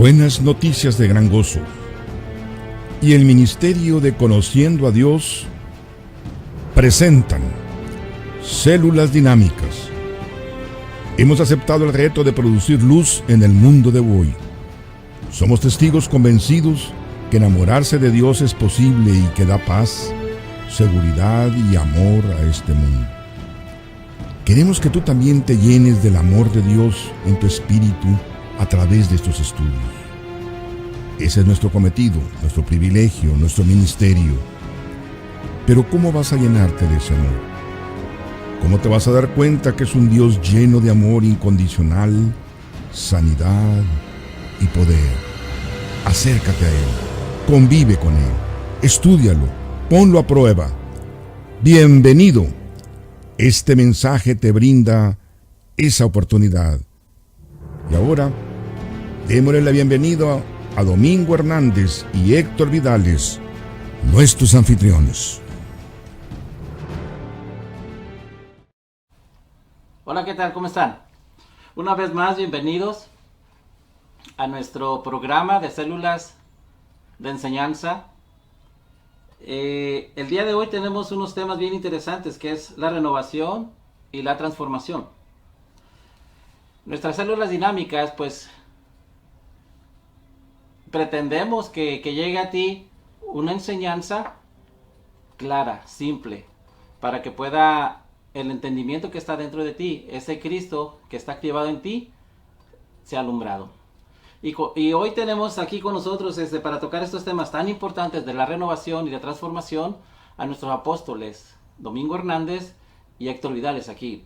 Buenas noticias de gran gozo. Y el Ministerio de Conociendo a Dios presentan Células Dinámicas. Hemos aceptado el reto de producir luz en el mundo de hoy. Somos testigos convencidos que enamorarse de Dios es posible y que da paz, seguridad y amor a este mundo. Queremos que tú también te llenes del amor de Dios en tu espíritu a través de estos estudios. Ese es nuestro cometido, nuestro privilegio, nuestro ministerio. Pero ¿cómo vas a llenarte de ese amor? ¿Cómo te vas a dar cuenta que es un Dios lleno de amor incondicional, sanidad y poder? Acércate a Él, convive con Él, estúdialo, ponlo a prueba. Bienvenido. Este mensaje te brinda esa oportunidad. Y ahora, démosle la bienvenida a Domingo Hernández y Héctor Vidales, nuestros anfitriones. Hola, ¿qué tal? ¿Cómo están? Una vez más, bienvenidos a nuestro programa de células de enseñanza. El día de hoy tenemos unos temas bien interesantes, que es la renovación y la transformación. Nuestras células dinámicas, pues, pretendemos que llegue a ti una enseñanza clara, simple, para que pueda el entendimiento que está dentro de ti, ese Cristo que está activado en ti, sea alumbrado. Y hoy tenemos aquí con nosotros, para tocar estos temas tan importantes de la renovación y la transformación, a nuestros apóstoles, Domingo Hernández y Héctor Vidales aquí.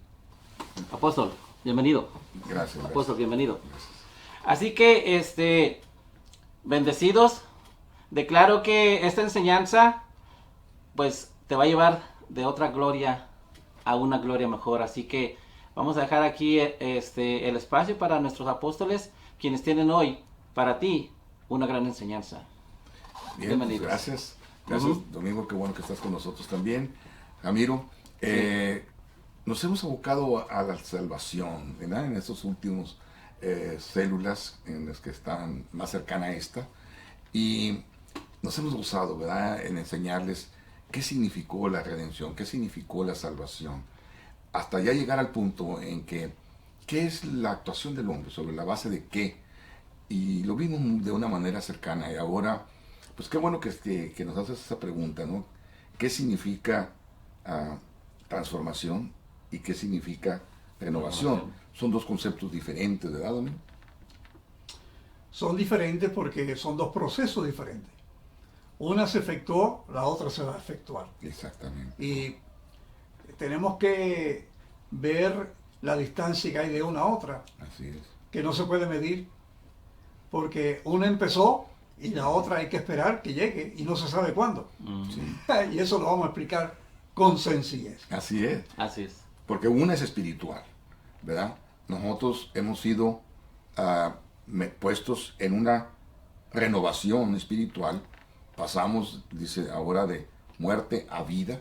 Apóstol, bienvenido. Gracias. Apóstol, bienvenido. Gracias. Así que, bendecidos, declaro que esta enseñanza, pues, te va a llevar de otra gloria a una gloria mejor. Así que vamos a dejar aquí el espacio para nuestros apóstoles, quienes tienen hoy para ti una gran enseñanza. Bien, bienvenidos. Gracias, Domingo, qué bueno que estás con nosotros también. Ramiro, nos hemos abocado a la salvación, ¿verdad? En estos últimos células en las que están más cercana a esta, y nos hemos gozado, ¿verdad?, en enseñarles qué significó la redención, qué significó la salvación, hasta ya llegar al punto en que qué es la actuación del hombre, sobre la base de qué, y lo vimos de una manera cercana. Y ahora, pues qué bueno que nos haces esa pregunta, ¿no? ¿Qué significa transformación y qué significa renovación? Son dos conceptos diferentes, ¿verdad, Domingo? Son diferentes porque son dos procesos diferentes. Una se efectuó, la otra se va a efectuar. Exactamente. Y tenemos que ver la distancia que hay de una a otra. Así es. Que no se puede medir, porque una empezó y la otra hay que esperar que llegue y no se sabe cuándo. Sí. Y eso lo vamos a explicar con sencillez. Así es. Así es. Porque una es espiritual, ¿verdad? Nosotros hemos sido puestos en una renovación espiritual. Pasamos, dice, ahora de muerte a vida.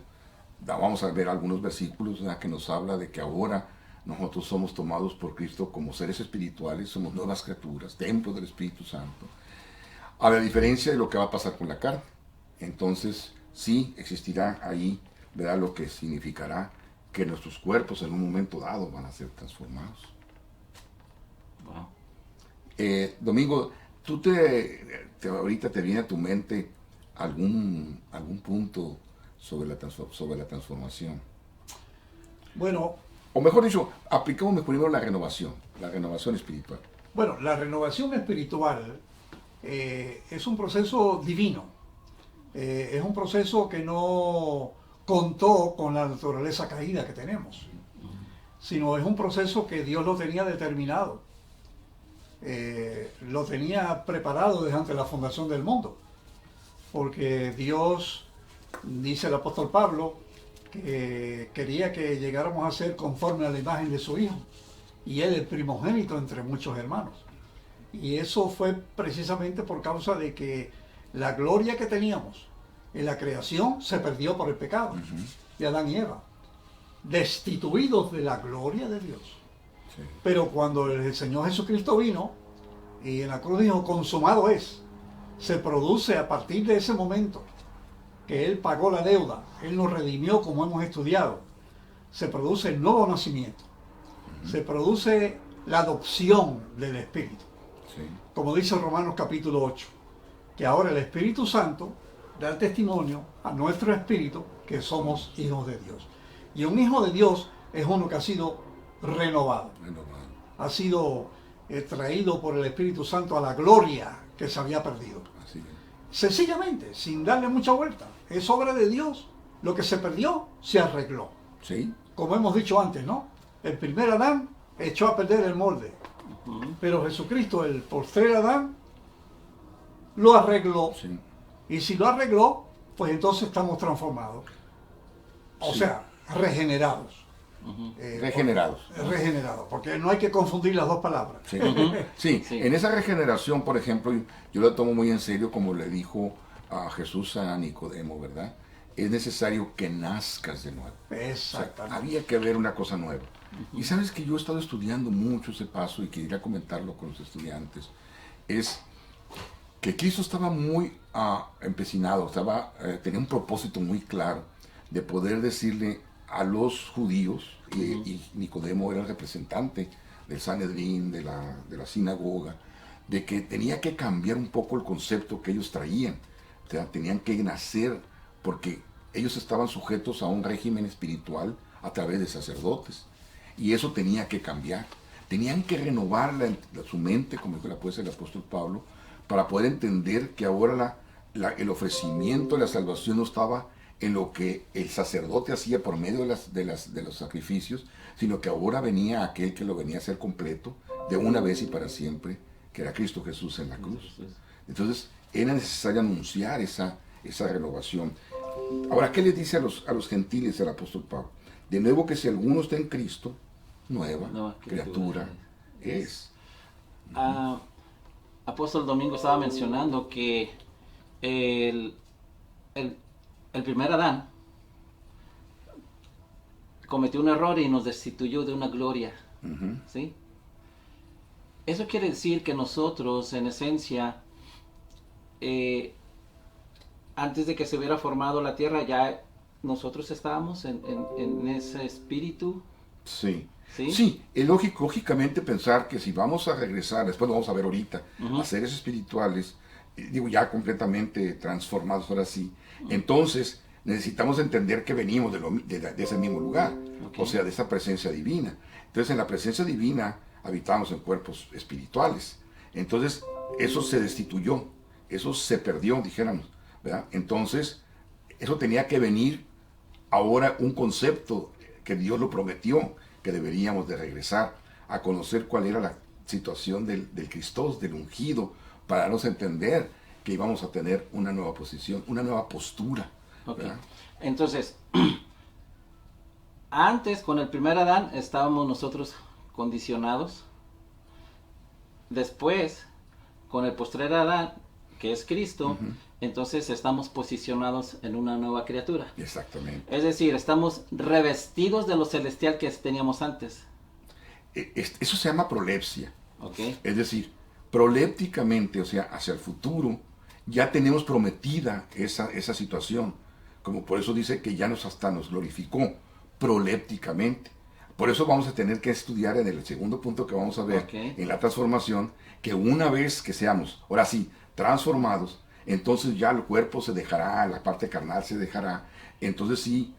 Vamos a ver algunos versículos, ¿verdad?, que nos habla de que ahora nosotros somos tomados por Cristo como seres espirituales, somos nuevas criaturas, templo del Espíritu Santo. A la diferencia de lo que va a pasar con la carne. Entonces, sí existirá ahí, ¿verdad?, lo que significará que nuestros cuerpos en un momento dado van a ser transformados. Wow. Domingo, ¿tú ahorita te viene a tu mente algún punto sobre la transformación? Bueno, O mejor dicho, aplicamos primero la renovación espiritual. Bueno, la renovación espiritual es un proceso divino. Es un proceso que no contó con la naturaleza caída que tenemos, sino es un proceso que Dios lo tenía determinado. Lo tenía preparado desde antes de la fundación del mundo. Porque Dios, dice el apóstol Pablo, que quería que llegáramos a ser conforme a la imagen de su Hijo, y Él el primogénito entre muchos hermanos. Y eso fue precisamente por causa de que la gloria que teníamos en la creación se perdió por el pecado de Adán y Eva, destituidos de la gloria de Dios. Sí. Pero cuando el Señor Jesucristo vino, Y en la cruz dijo, consumado es. Se produce a partir de ese momento que Él pagó la deuda, Él nos redimió como hemos estudiado. Se produce el nuevo nacimiento. Se produce la adopción del Espíritu. Sí. Como dice Romanos capítulo 8, que ahora el Espíritu Santo da el testimonio a nuestro espíritu que somos hijos de Dios. Y un hijo de Dios es uno que ha sido renovado. Renovado. Ha sido traído por el Espíritu Santo a la gloria que se había perdido. Así es. Sencillamente, sin darle mucha vuelta. Es obra de Dios. Lo que se perdió se arregló. Sí. Como hemos dicho antes, ¿no? El primer Adán echó a perder el molde. Pero Jesucristo, el postrer Adán, lo arregló. Sí. Y si lo arregló, pues entonces estamos transformados. O Sí. sea, regenerados. Regenerados. Regenerados, porque no hay que confundir las dos palabras. Sí. Sí. Sí. En esa regeneración, por ejemplo, yo lo tomo muy en serio, como le dijo a Jesús a Nicodemo, ¿verdad? Es necesario que nazcas de nuevo. O sea, Exactamente. había que ver una cosa nueva. Y sabes que yo he estado estudiando mucho ese paso y quería comentarlo con los estudiantes. Es que Cristo estaba muy empecinado, tenía un propósito muy claro de poder decirle a los judíos, y Nicodemo era el representante del Sanedrín, de la sinagoga, de que tenía que cambiar un poco el concepto que ellos traían. O sea, tenían que nacer porque ellos estaban sujetos a un régimen espiritual a través de sacerdotes. Y eso tenía que cambiar. Tenían que renovar su mente, como dijo el apóstol Pablo, para poder entender que ahora el ofrecimiento de la salvación no estaba en lo que el sacerdote hacía por medio de los sacrificios, sino que ahora venía aquel que lo venía a hacer completo, de una vez y para siempre, que era Cristo Jesús en la cruz. Entonces, era necesario anunciar esa renovación. Ahora, ¿qué les dice a los gentiles el apóstol Pablo? De nuevo que si alguno está en Cristo, nueva criatura es. Apóstol Domingo estaba mencionando que el primer Adán cometió un error y nos destituyó de una gloria. Ujú. ¿Sí? Eso quiere decir que nosotros, en esencia, antes de que se hubiera formado la tierra, ya nosotros estábamos en ese espíritu. Sí. ¿Sí? Sí, es lógicamente pensar que si vamos a regresar, después lo vamos a ver ahorita, a seres espirituales, digo ya completamente transformados ahora sí, entonces necesitamos entender que venimos de ese mismo lugar, o sea, de esa presencia divina. Entonces en la presencia divina habitamos en cuerpos espirituales. Entonces eso se destituyó, eso se perdió, dijéramos, ¿verdad? Entonces eso tenía que venir ahora un concepto que Dios lo prometió, que deberíamos de regresar a conocer cuál era la situación del Cristo, del ungido, para darnos a entender que íbamos a tener una nueva posición, una nueva postura. Okay. ¿Verdad? Entonces, antes con el primer Adán estábamos nosotros condicionados. Después, con el postrer Adán, que es Cristo, entonces estamos posicionados en una nueva criatura. Exactamente. Es decir, estamos revestidos de lo celestial que teníamos antes. Eso se llama prolepsia. ¿Okay? Es decir, prolépticamente, o sea, hacia el futuro, ya tenemos prometida esa situación. Como por eso dice que ya hasta nos glorificó prolépticamente. Por eso vamos a tener que estudiar en el segundo punto que vamos a ver, en la transformación, que una vez que seamos, ahora sí, transformados, entonces ya el cuerpo se dejará, la parte carnal se dejará, entonces sí,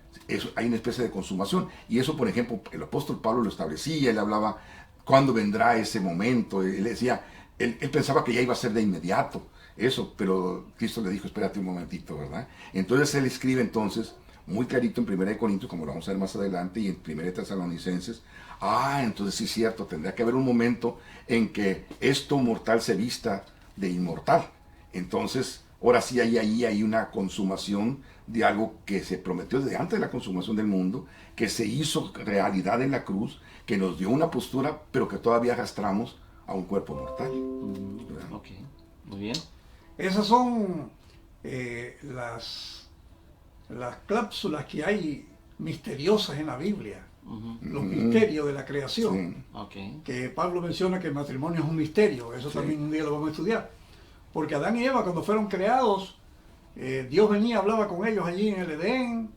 hay una especie de consumación. Y eso, por ejemplo, el apóstol Pablo lo establecía, él hablaba, ¿cuándo vendrá ese momento? Él decía, él pensaba que ya iba a ser de inmediato, eso, pero Cristo le dijo, espérate un momentito, ¿verdad? Entonces él escribe entonces, muy clarito en 1 Corintios, como lo vamos a ver más adelante, y en 1 Tesalonicenses, entonces sí es cierto, tendría que haber un momento en que esto mortal se vista de inmortal. Entonces, ahora sí hay una consumación de algo que se prometió desde antes de la consumación del mundo, que se hizo realidad en la cruz, que nos dio una postura, pero que todavía arrastramos a un cuerpo mortal. Ok, muy bien. Esas son las cláusulas que hay misteriosas en la Biblia, los misterios de la creación. Sí. Ok. Que Pablo menciona que el matrimonio es un misterio, eso Sí. también un día lo vamos a estudiar. Porque Adán y Eva cuando fueron creados, Dios venía, hablaba con ellos allí en el Edén,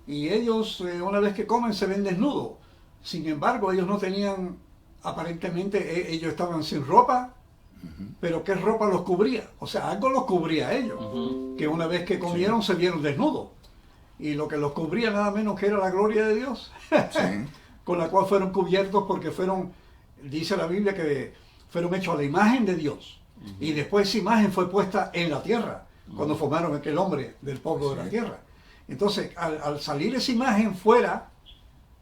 y ellos una vez que comen se ven desnudos. Sin embargo, ellos no tenían, aparentemente ellos estaban sin ropa, pero ¿qué ropa los cubría? O sea, algo los cubría a ellos, que una vez que comieron se vieron desnudos. Y lo que los cubría nada menos que era la gloria de Dios. Sí. Con la cual fueron cubiertos porque fueron, dice la Biblia, que fueron hechos a la imagen de Dios. Y después esa imagen fue puesta en la tierra, cuando formaron aquel hombre del polvo de la tierra. Entonces, al salir esa imagen fuera,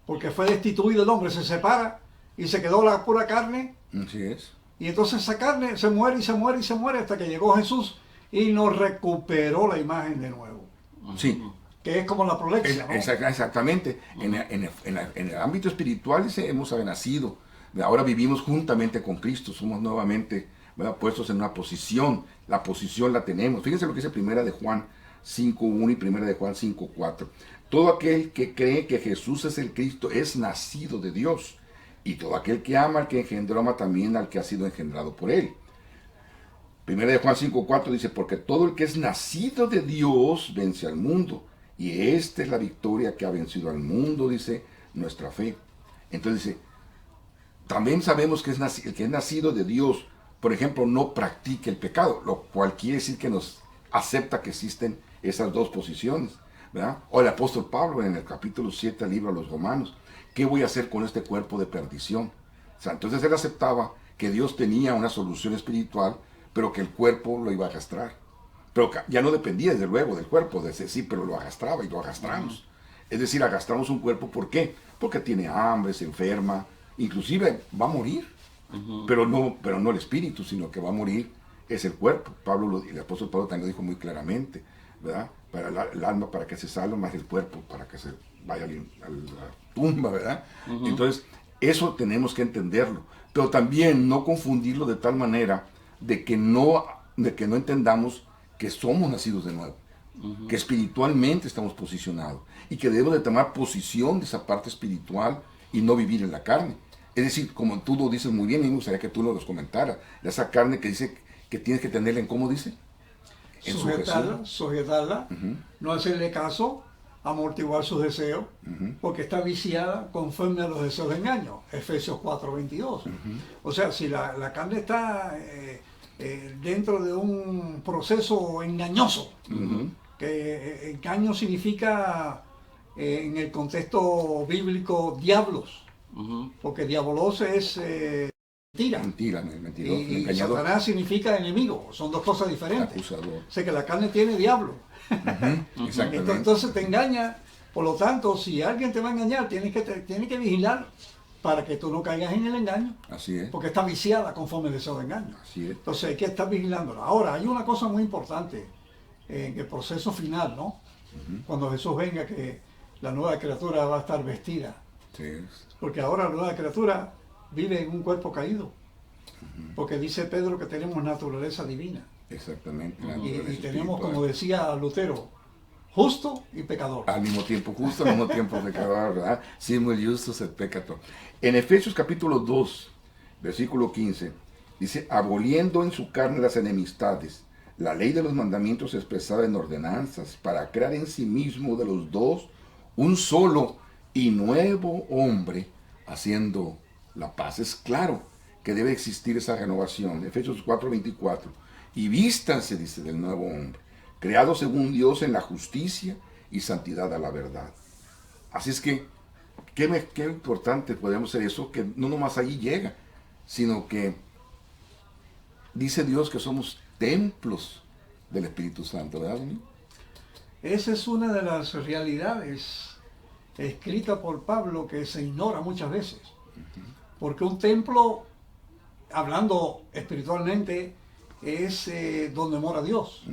porque fue destituido el hombre, se separa y se quedó la pura carne, Así es. y entonces esa carne se muere y se muere y se muere hasta que llegó Jesús y nos recuperó la imagen de nuevo. Sí. Que es como la prolexia, ¿no? Exactamente. En el ámbito espiritual hemos nacido. Ahora vivimos juntamente con Cristo. Somos nuevamente, ¿verdad?, puestos en una posición. La posición la tenemos. Fíjense lo que dice Primera de Juan 5.1 y Primera de Juan 5.4. Todo aquel que cree que Jesús es el Cristo es nacido de Dios. Y todo aquel que ama al que engendró, ama también al que ha sido engendrado por él. Primera de Juan 5.4 dice, porque todo el que es nacido de Dios vence al mundo. Y esta es la victoria que ha vencido al mundo, dice nuestra fe. Entonces dice, también sabemos que el que es nacido de Dios, por ejemplo, no practica el pecado, lo cual quiere decir que nos acepta que existen esas dos posiciones, ¿verdad? O el apóstol Pablo en el capítulo 7 del libro a los Romanos, ¿qué voy a hacer con este cuerpo de perdición? O sea, entonces él aceptaba que Dios tenía una solución espiritual, pero que el cuerpo lo iba a arrastrar. Pero ya no dependía, desde luego, del cuerpo, de ese sí, pero lo arrastraba y lo arrastramos. Es decir, arrastramos un cuerpo, ¿por qué? Porque tiene hambre, se enferma, inclusive va a morir. Pero no el espíritu, sino que va a morir es el cuerpo. El apóstol Pablo también lo dijo muy claramente, ¿verdad? Para el alma para que se salve, más el cuerpo para que se vaya a la tumba, ¿verdad? Entonces, eso tenemos que entenderlo. Pero también no confundirlo de tal manera de que no entendamos que somos nacidos de nuevo, que espiritualmente estamos posicionados y que debemos de tomar posición de esa parte espiritual y no vivir en la carne. Es decir, como tú lo dices muy bien, y me gustaría que tú nos los comentaras, esa carne que dice que tienes que tenerla en, ¿cómo dice? En sujetarla, no hacerle caso, amortiguar sus deseos, porque está viciada conforme a los deseos de engaño. Efesios 4:22. O sea, si la carne está dentro de un proceso engañoso, que engaño significa en el contexto bíblico diablos, porque diabolos es mentira. Mentiroso, Y engañador. Satanás significa enemigo, son dos cosas diferentes. Acusador. O sea que la carne tiene diablo. Exactamente. Entonces te engaña, por lo tanto, si alguien te va a engañar, tienes que vigilar para que tú no caigas en el engaño, Así es. porque está viciada conforme el deseo de engaño. Así es. Entonces hay que estar vigilándola. Ahora, hay una cosa muy importante en el proceso final, ¿no? Cuando Jesús venga, que la nueva criatura va a estar vestida. Sí. Porque ahora la nueva criatura vive en un cuerpo caído. Porque dice Pedro que tenemos naturaleza divina. Exactamente. Y tenemos, como decía Lutero, justo y pecador. Al mismo tiempo justo, al mismo tiempo pecador, ¿verdad? Simul justus et peccator. En Efesios capítulo 2, versículo 15, dice, aboliendo en su carne las enemistades, la ley de los mandamientos expresada en ordenanzas, para crear en sí mismo de los dos un solo y nuevo hombre, haciendo la paz. Es claro que debe existir esa renovación. Efesios 4:24. Y vístanse, dice, del nuevo hombre, creado según Dios en la justicia y santidad a la verdad. Así es que, qué importante podemos ser eso, que no nomás allí llega, sino que dice Dios que somos templos del Espíritu Santo, ¿verdad, amigo? Esa es una de las realidades escritas por Pablo que se ignora muchas veces. Porque un templo, hablando espiritualmente, es donde mora Dios.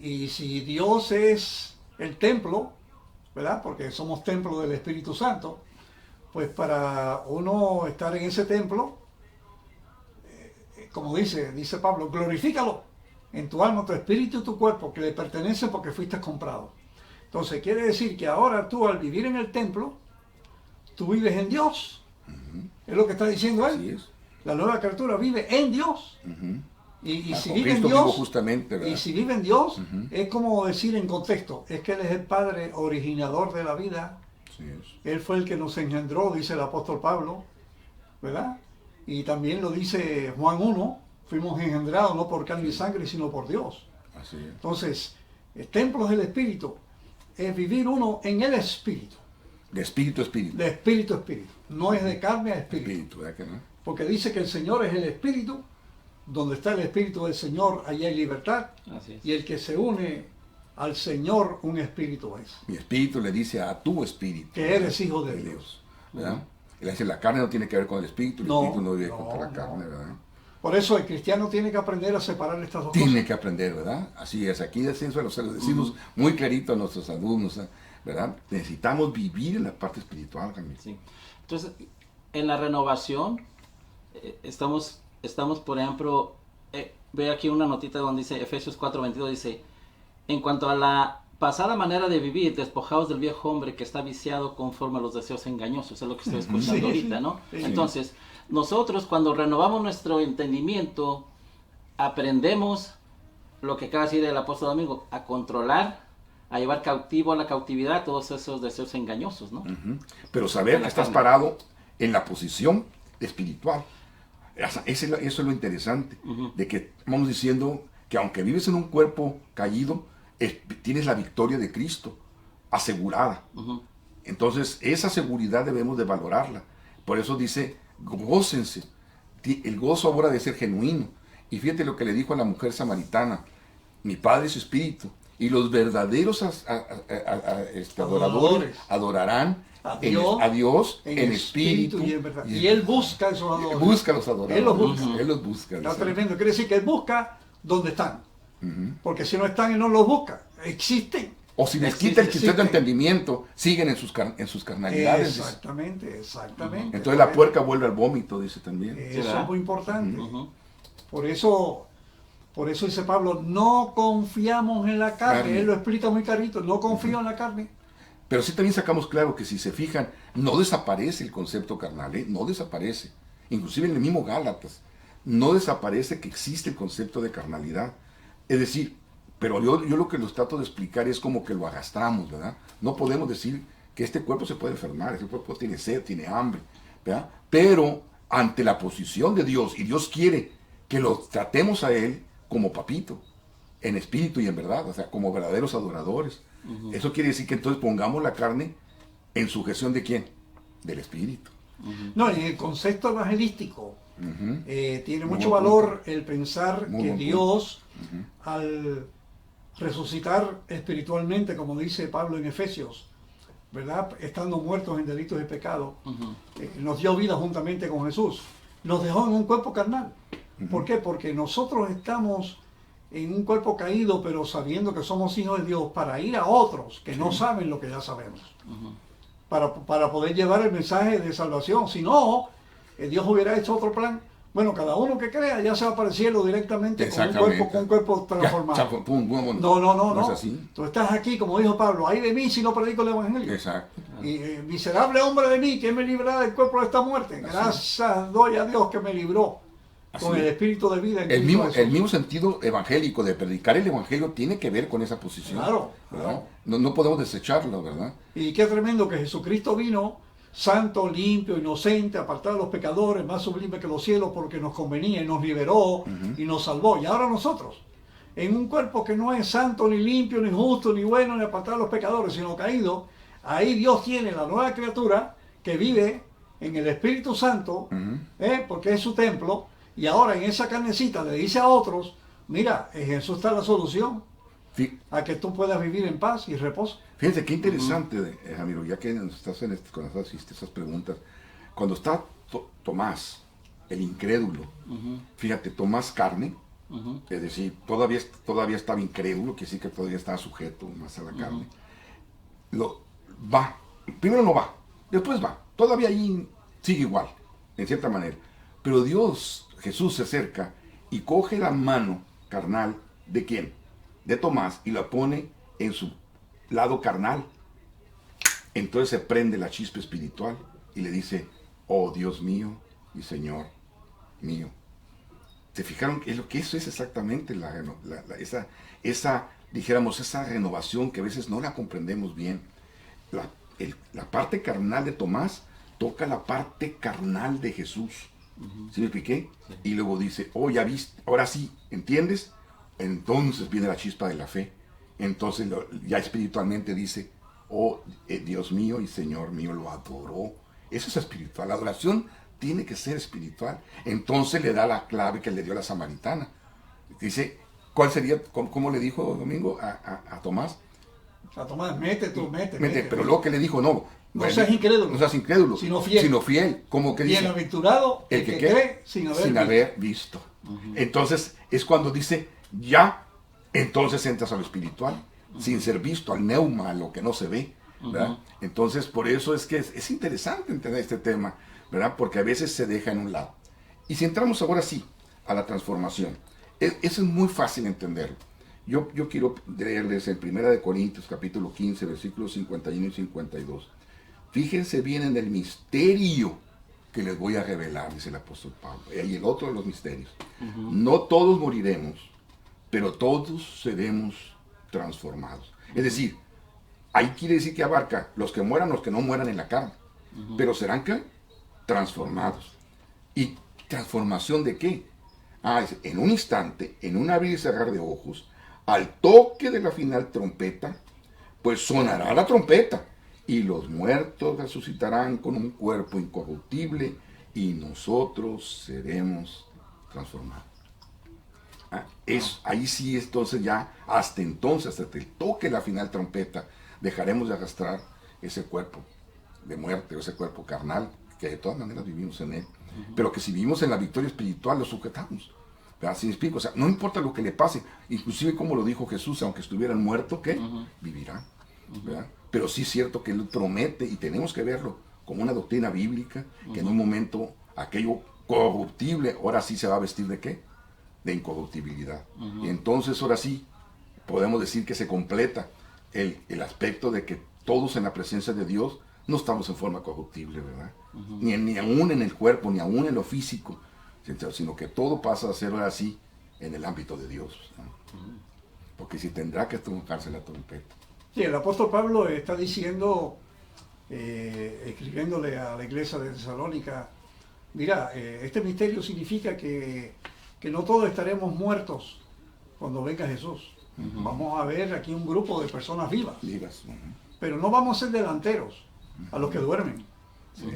Y si Dios es el templo, ¿verdad? Porque somos templo del Espíritu Santo, pues para uno estar en ese templo, como dice Pablo, glorifícalo en tu alma, tu espíritu y tu cuerpo, que le pertenecen porque fuiste comprado. Entonces quiere decir que ahora tú, al vivir en el templo, tú vives en Dios. Es lo que está diciendo Así él. es. La nueva criatura vive en Dios. Ujú. Y Ah, si con vive en Cristo vivo Dios, justamente, ¿verdad? y si vive en Dios, es como decir en contexto, es que Él es el Padre originador de la vida. Así es. Él fue el que nos engendró, dice el apóstol Pablo, ¿verdad? Y también lo dice Juan 1, fuimos engendrados no por carne y sangre, sino por Dios. Así es. Entonces, el templo del Espíritu es vivir uno en el Espíritu, De espíritu a espíritu. de espíritu a espíritu. No es de carne a espíritu. Espíritu, ¿verdad que no? Porque dice que el Señor es el Espíritu, donde está el Espíritu del Señor, allí hay libertad, Así es. y el que se une al Señor, un espíritu es. Mi espíritu le dice a tu espíritu. Que eres hijo de Dios. ¿Verdad? Él dice, la carne no tiene que ver con el espíritu, el No, espíritu no vive no, contra la no. carne, ¿verdad? Por eso el cristiano tiene que aprender a separar estas dos Tiene cosas. que aprender, ¿verdad? Así es, aquí se lo decimos muy clarito a nuestros alumnos, ¿verdad? Necesitamos vivir en la parte espiritual, Camilo. Sí. Entonces, en la renovación, estamos, por ejemplo, ve aquí una notita donde dice, Efesios 4:22 dice, en cuanto a la pasada manera de vivir, despojados del viejo hombre que está viciado conforme a los deseos engañosos, es lo que estoy escuchando Sí, ahorita, ¿no? sí. Entonces, nosotros cuando renovamos nuestro entendimiento, aprendemos lo que acaba de decir el apóstol Domingo, a controlar, a llevar cautivo a la cautividad todos esos deseos engañosos, ¿no? Ujú. Pero saber En que la estás carne. parado en la posición espiritual. Eso es lo interesante, de que vamos diciendo que aunque vives en un cuerpo caído, tienes la victoria de Cristo asegurada. Ujú. Entonces, esa seguridad debemos de valorarla. Por eso dice, gócense. El gozo ahora debe ser genuino. Y fíjate lo que le dijo a la mujer samaritana, mi Padre es espíritu, y los verdaderos adoradores adorarán A a Dios en espíritu y en verdad. Y Él busca esos adoradores. Busca a los adoradores. Él los busca. Él los busca. Está dice. tremendo. Quiere decir que Él busca donde están. Ujú. Porque si no están, Él no los busca. Existen. O si les Existe, quita el criterio de existe. entendimiento, siguen en sus carnalidades. dice. Exactamente, exactamente. Entonces la puerca vuelve al vómito, dice también. Eso ¿verdad? es muy importante. Ujú. Por eso dice Pablo, no confiamos en la carne. Carne. Él lo explica muy clarito, no confío en la carne. Pero sí también sacamos claro que si se fijan, no desaparece el concepto carnal, no desaparece. Inclusive en el mismo Gálatas, no desaparece que existe el concepto de carnalidad. Es decir, pero yo lo que los trato de explicar es como que lo agastramos, ¿verdad? No podemos decir que este cuerpo se puede enfermar, este cuerpo tiene sed, tiene hambre, ¿verdad? Pero ante la posición de Dios, y Dios quiere que lo tratemos a Él como papito, en espíritu y en verdad, o sea, como verdaderos adoradores. Eso quiere decir que entonces pongamos la carne en sujeción de ¿quién? Del espíritu. No, y el concepto evangelístico Ujú. tiene Muy mucho buen valor el pensar Muy que buen Dios, al resucitar espiritualmente, como dice Pablo en Efesios, ¿verdad? Estando muertos en delitos y pecados, nos dio vida juntamente con Jesús. Nos dejó en un cuerpo carnal. ¿Por qué? Porque nosotros estamos en un cuerpo caído, pero sabiendo que somos hijos de Dios, para ir a otros que no saben lo que ya sabemos. Para poder llevar el mensaje de salvación. Si no, Dios hubiera hecho otro plan. Bueno, cada uno que crea ya se va para el cielo directamente con un cuerpo transformado. Ya, pum, pum, No. es así. Tú estás aquí, como dijo Pablo, ay de mí si no predico el evangelio. Exacto. Y miserable hombre de mí, ¿quién me librará del cuerpo de esta muerte? Gracias doy a Dios que me libró con Así el es. espíritu de vida en El Cristo mismo, Jesús. el mismo sentido evangélico de predicar el evangelio tiene que ver con esa posición. Claro, ¿verdad? claro. No podemos desecharlo, ¿verdad? Y qué tremendo que Jesucristo vino santo, limpio, inocente, apartado de los pecadores, más sublime que los cielos, porque nos convenía y nos liberó y nos salvó. Y ahora nosotros, en un cuerpo que no es santo, ni limpio, ni justo, ni bueno, ni apartado de los pecadores, sino caído, ahí Dios tiene la nueva criatura que vive en el Espíritu Santo, porque es su templo, y ahora en esa carnecita le dice a otros, mira, en Jesús está la solución a que tú puedas vivir en paz y reposo. Fíjense qué interesante, Ramiro, ya que estás cuando hiciste esas preguntas, cuando está Tomás, el incrédulo, fíjate, Tomás carne, es decir, todavía estaba incrédulo, quiere decir que todavía estaba sujeto más a la carne. Primero no va, después va, todavía ahí sigue igual, en cierta manera. Pero Jesús se acerca y coge la mano carnal de ¿quién? De Tomás y la pone en su lado carnal. Entonces se prende la chispa espiritual y le dice, oh Dios mío y Señor mío. ¿Se fijaron que eso es exactamente dijéramos, esa renovación que a veces no la comprendemos bien? La parte carnal de Tomás toca la parte carnal de Jesús. ¿Sí me expliqué? Sí. Y luego dice, oh, ya viste, ahora sí, ¿entiendes? Entonces viene la chispa de la fe. Entonces ya espiritualmente dice, oh, Dios mío y Señor mío, lo adoró. Eso es espiritual. La adoración tiene que ser espiritual. Entonces le da la clave que le dio la samaritana. Dice, ¿cuál sería, cómo le dijo Domingo a Tomás? A Tomás, mete. Pero luego que le dijo, no seas incrédulo, sino fiel. Como que dice, bienaventurado el que cree sin haber visto. Entonces es cuando dice, ya, entonces entras a lo espiritual, sin ser visto, al neuma, a lo que no se ve, ¿verdad? Entonces por eso es que es interesante entender este tema, ¿verdad? Porque a veces se deja en un lado. Y si entramos ahora sí a la transformación, eso es muy fácil entenderlo. Yo quiero leerles en 1 Corintios capítulo 15, versículos 51 y 52. Fíjense bien en el misterio que les voy a revelar, dice el apóstol Pablo. Y el otro de los misterios. No todos moriremos, pero todos seremos transformados. Es decir, ahí quiere decir que abarca los que mueran, los que no mueran en la carne. Pero serán ¿qué? Transformados. ¿Y transformación de qué? En un instante, en un abrir y cerrar de ojos, al toque de la final trompeta, pues sonará la trompeta, y los muertos resucitarán con un cuerpo incorruptible, y nosotros seremos transformados. Ahí sí, entonces ya, hasta entonces, hasta el toque de la final trompeta, dejaremos de arrastrar ese cuerpo de muerte, o ese cuerpo carnal, que de todas maneras vivimos en él, pero que si vivimos en la victoria espiritual, lo sujetamos. Así me explico, o sea, no importa lo que le pase, inclusive como lo dijo Jesús, aunque estuvieran muertos, ¿qué? Vivirán, ¿verdad? Pero sí es cierto que Él promete, y tenemos que verlo como una doctrina bíblica, que en un momento aquello corruptible, ahora sí se va a vestir ¿de qué? De incorruptibilidad. Y entonces ahora sí podemos decir que se completa el aspecto de que todos en la presencia de Dios no estamos en forma corruptible, ¿verdad? Ni aún en el cuerpo, ni aún en lo físico, sino que todo pasa a ser ahora sí en el ámbito de Dios, ¿no? Porque si tendrá que tocarse la trompeta. Sí, el apóstol Pablo está diciendo, escribiéndole a la iglesia de Tesalónica, mira, este misterio significa que no todos estaremos muertos cuando venga Jesús. Vamos a ver aquí un grupo de personas vivas. Pero no vamos a ser delanteros a los que duermen,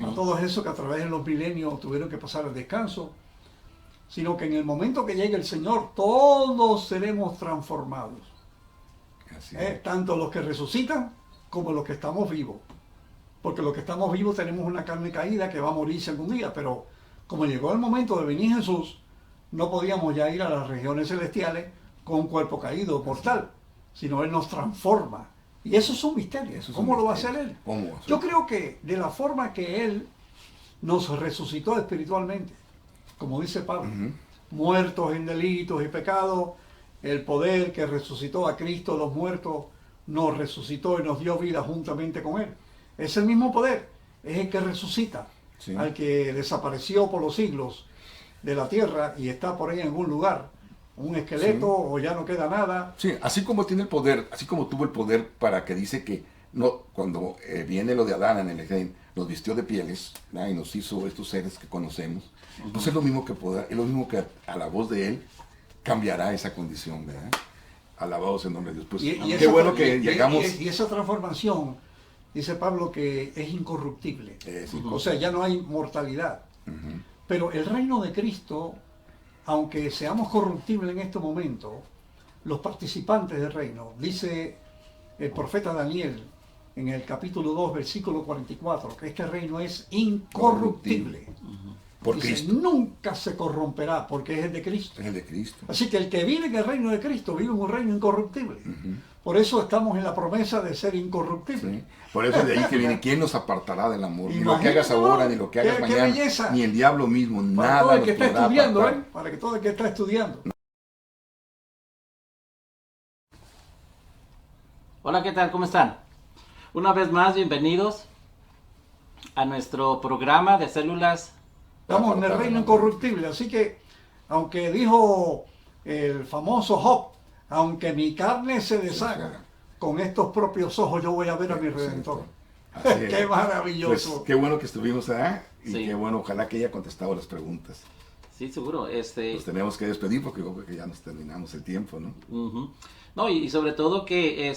a todos esos que a través de los milenios tuvieron que pasar el descanso, sino que en el momento que llegue el Señor, todos seremos transformados. Tanto los que resucitan como los que estamos vivos. Porque los que estamos vivos tenemos una carne caída que va a morirse algún día, pero como llegó el momento de venir Jesús, no podíamos ya ir a las regiones celestiales con un cuerpo caído mortal, sino Él nos transforma. Y eso es un misterio. ¿Cómo lo va a hacer Él? Yo creo que de la forma que Él nos resucitó espiritualmente, como dice Pablo, muertos en delitos y pecados, el poder que resucitó a Cristo los muertos nos resucitó y nos dio vida juntamente con Él. Es el mismo poder, es el que resucita al que desapareció por los siglos de la tierra y está por ahí en algún lugar, un esqueleto o ya no queda nada. Sí, así como tiene el poder, así como tuvo el poder para que dice que no, cuando viene lo de Adán en el Edén, nos vistió de pieles, ¿verdad? Y nos hizo estos seres que conocemos. Pues es lo mismo que poder, es lo mismo que a la voz de Él cambiará esa condición, ¿verdad? Alabados en nombre de Dios. Pues qué bueno que llegamos. Y esa transformación, dice Pablo, que es incorruptible. O sea, ya no hay mortalidad. Pero el reino de Cristo, aunque seamos corruptibles en este momento, los participantes del reino, dice el profeta Daniel en el capítulo 2, versículo 44, que este reino es incorruptible. Por dice, Cristo. Nunca se corromperá porque es el de Cristo. Es el de Cristo. Así que el que vive en el reino de Cristo vive en un reino incorruptible. Por eso estamos en la promesa de ser incorruptibles. Sí. Por eso de ahí que viene, ¿quién nos apartará del amor? Ni lo que hagas ahora, ni lo que hagas mañana, belleza. Ni el diablo mismo, para nada todo el que nos está podrá estudiando, apartar. para que todo el que está estudiando. Hola, ¿qué tal? ¿Cómo están? Una vez más, bienvenidos a nuestro programa de células. Estamos en el reino incorruptible, así que, aunque dijo el famoso Job, aunque mi carne se deshaga, con estos propios ojos yo voy a ver a mi Redentor. Qué maravilloso. Pues, qué bueno que estuvimos allá y Sí. qué bueno, ojalá que haya contestado las preguntas. Sí, seguro. Nos tenemos que despedir porque yo creo que ya nos terminamos el tiempo, ¿no? Ujú. No, y sobre todo que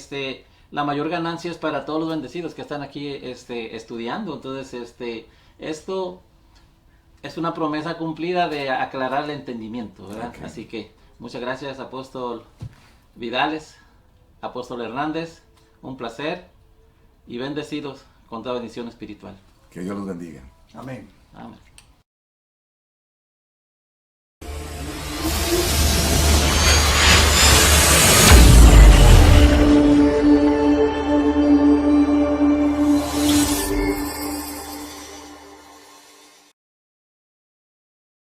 la mayor ganancia es para todos los bendecidos que están aquí estudiando. Entonces, esto es una promesa cumplida de aclarar el entendimiento, ¿verdad? Ok. Así que muchas gracias, apóstol Vidales, apóstol Hernández, un placer y bendecidos con toda bendición espiritual. Que Dios los bendiga. Amén. Amén.